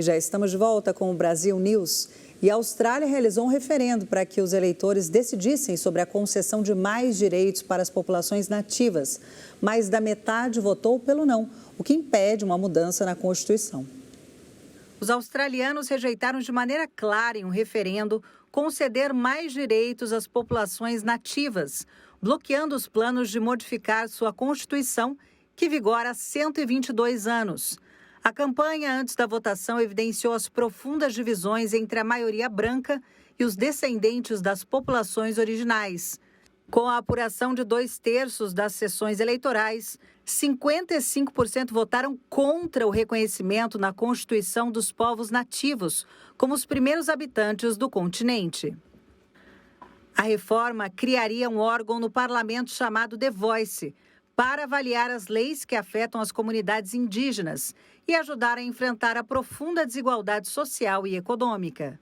E já estamos de volta com o Brasil News. E a Austrália realizou um referendo para que os eleitores decidissem sobre a concessão de mais direitos para as populações nativas. Mais da metade votou pelo não, o que impede uma mudança na Constituição. Os australianos rejeitaram de maneira clara em um referendo conceder mais direitos às populações nativas, bloqueando os planos de modificar sua Constituição, que vigora há 122 anos. A campanha antes da votação evidenciou as profundas divisões entre a maioria branca e os descendentes das populações originais. Com a apuração de 2/3 das sessões eleitorais, 55% votaram contra o reconhecimento na Constituição dos povos nativos, como os primeiros habitantes do continente. A reforma criaria um órgão no parlamento chamado The Voice, para avaliar as leis que afetam as comunidades indígenas e ajudar a enfrentar a profunda desigualdade social e econômica.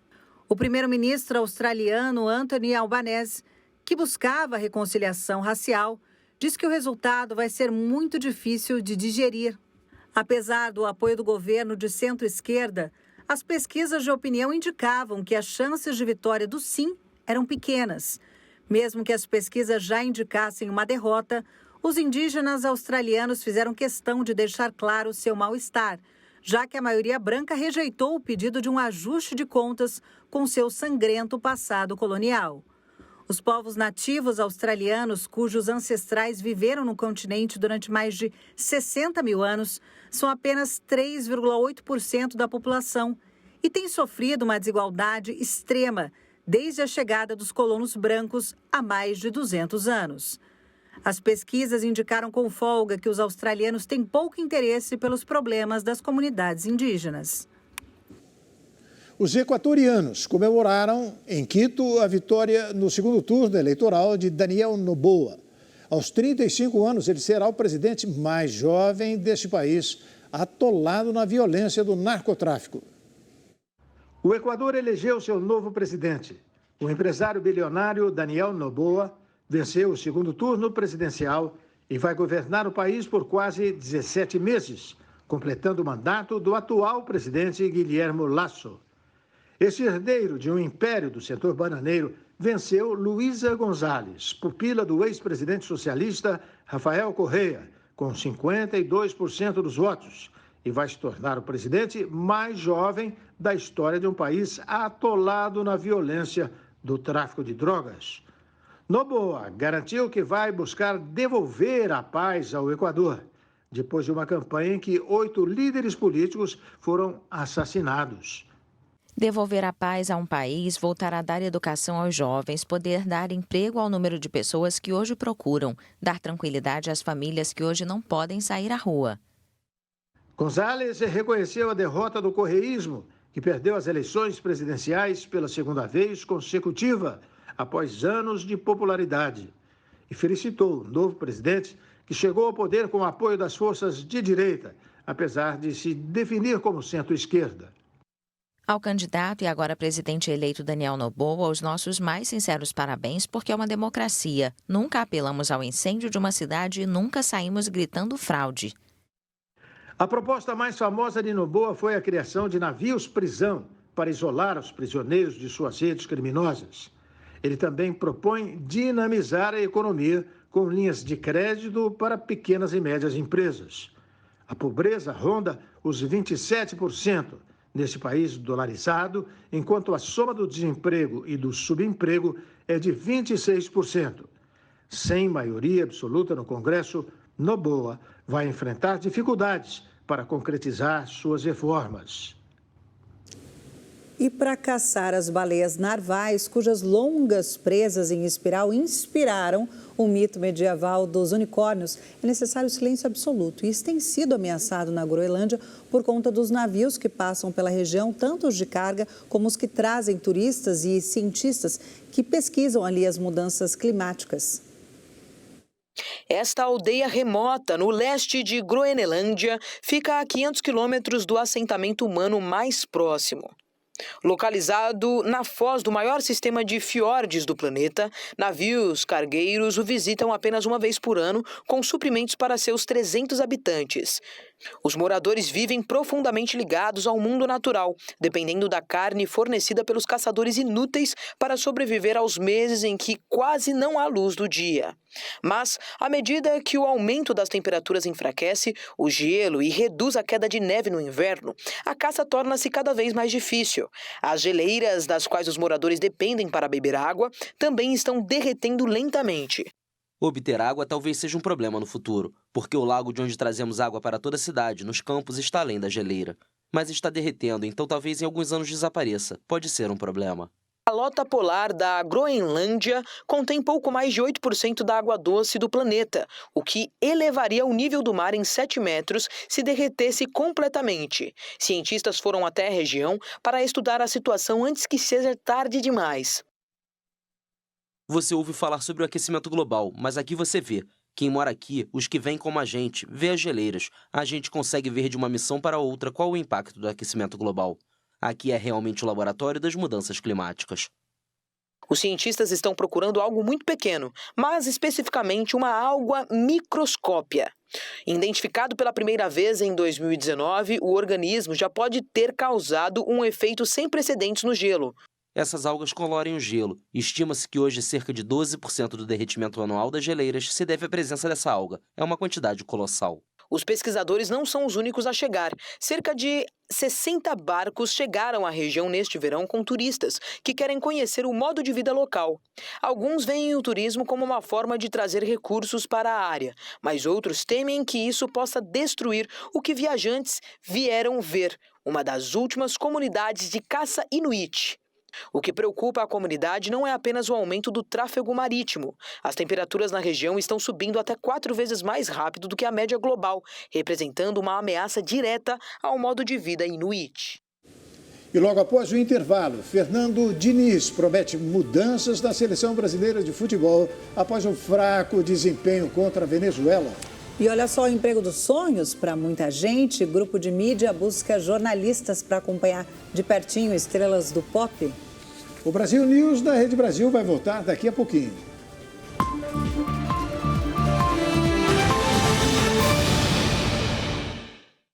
O primeiro-ministro australiano Anthony Albanese, que buscava a reconciliação racial, diz que o resultado vai ser muito difícil de digerir. Apesar do apoio do governo de centro-esquerda, as pesquisas de opinião indicavam que as chances de vitória do sim eram pequenas. Mesmo que as pesquisas já indicassem uma derrota, os indígenas australianos fizeram questão de deixar claro seu mal-estar, já que a maioria branca rejeitou o pedido de um ajuste de contas com seu sangrento passado colonial. Os povos nativos australianos, cujos ancestrais viveram no continente durante mais de 60 mil anos, são apenas 3,8% da população e têm sofrido uma desigualdade extrema desde a chegada dos colonos brancos há mais de 200 anos. As pesquisas indicaram com folga que os australianos têm pouco interesse pelos problemas das comunidades indígenas. Os equatorianos comemoraram em Quito a vitória no segundo turno eleitoral de Daniel Noboa. Aos 35 anos, ele será o presidente mais jovem deste país, atolado na violência do narcotráfico. O Equador elegeu seu novo presidente. O empresário bilionário Daniel Noboa venceu o segundo turno presidencial e vai governar o país por quase 17 meses, completando o mandato do atual presidente Guillermo Lasso. Esse herdeiro de um império do setor bananeiro venceu Luísa González, pupila do ex-presidente socialista Rafael Correa, com 52% dos votos, e vai se tornar o presidente mais jovem da história de um país atolado na violência do tráfico de drogas. Noboa garantiu que vai buscar devolver a paz ao Equador, depois de uma campanha em que 8 líderes políticos foram assassinados. Devolver a paz a um país, voltar a dar educação aos jovens, poder dar emprego ao número de pessoas que hoje procuram, dar tranquilidade às famílias que hoje não podem sair à rua. González reconheceu a derrota do correísmo, que perdeu as eleições presidenciais pela segunda vez consecutiva, após anos de popularidade, e felicitou o novo presidente, que chegou ao poder com o apoio das forças de direita, apesar de se definir como centro-esquerda. Ao candidato e agora presidente eleito Daniel Noboa, os nossos mais sinceros parabéns, porque é uma democracia. Nunca apelamos ao incêndio de uma cidade e nunca saímos gritando fraude. A proposta mais famosa de Noboa foi a criação de navios-prisão para isolar os prisioneiros de suas redes criminosas. Ele também propõe dinamizar a economia com linhas de crédito para pequenas e médias empresas. A pobreza ronda os 27% nesse país dolarizado, enquanto a soma do desemprego e do subemprego é de 26%. Sem maioria absoluta no Congresso, Noboa vai enfrentar dificuldades para concretizar suas reformas. E para caçar as baleias narvais, cujas longas presas em espiral inspiraram o mito medieval dos unicórnios, é necessário silêncio absoluto. E isso tem sido ameaçado na Groenlândia por conta dos navios que passam pela região, tanto os de carga como os que trazem turistas e cientistas que pesquisam ali as mudanças climáticas. Esta aldeia remota, no leste de Groenlândia, fica a 500 quilômetros do assentamento humano mais próximo. Localizado na foz do maior sistema de fiordes do planeta, navios cargueiros o visitam apenas uma vez por ano com suprimentos para seus 300 habitantes. Os moradores vivem profundamente ligados ao mundo natural, dependendo da carne fornecida pelos caçadores inúteis para sobreviver aos meses em que quase não há luz do dia. Mas, à medida que o aumento das temperaturas enfraquece o gelo e reduz a queda de neve no inverno, a caça torna-se cada vez mais difícil. As geleiras das quais os moradores dependem para beber água também estão derretendo lentamente. Obter água talvez seja um problema no futuro, porque o lago de onde trazemos água para toda a cidade, nos campos, está além da geleira. Mas está derretendo, então talvez em alguns anos desapareça. Pode ser um problema. A calota polar da Groenlândia contém pouco mais de 8% da água doce do planeta, o que elevaria o nível do mar em 7 metros se derretesse completamente. Cientistas foram até a região para estudar a situação antes que seja tarde demais. Você ouve falar sobre o aquecimento global, mas aqui você vê. Quem mora aqui, os que vêm como a gente, vê as geleiras. A gente consegue ver de uma missão para outra qual o impacto do aquecimento global. Aqui é realmente o laboratório das mudanças climáticas. Os cientistas estão procurando algo muito pequeno, mas especificamente uma alga microscópia. Identificado pela primeira vez em 2019, o organismo já pode ter causado um efeito sem precedentes no gelo. Essas algas colorem o gelo. Estima-se que hoje cerca de 12% do derretimento anual das geleiras se deve à presença dessa alga. É uma quantidade colossal. Os pesquisadores não são os únicos a chegar. Cerca de 60 barcos chegaram à região neste verão com turistas que querem conhecer o modo de vida local. Alguns veem o turismo como uma forma de trazer recursos para a área, mas outros temem que isso possa destruir o que viajantes vieram ver, uma das últimas comunidades de caça inuit. O que preocupa a comunidade não é apenas o aumento do tráfego marítimo. As temperaturas na região estão subindo até 4 vezes mais rápido do que a média global, representando uma ameaça direta ao modo de vida inuit. E logo após o intervalo, Fernando Diniz promete mudanças na seleção brasileira de futebol após um fraco desempenho contra a Venezuela. E olha só o emprego dos sonhos para muita gente. Grupo de mídia busca jornalistas para acompanhar de pertinho estrelas do pop. O Brasil News da Rede Brasil vai voltar daqui a pouquinho.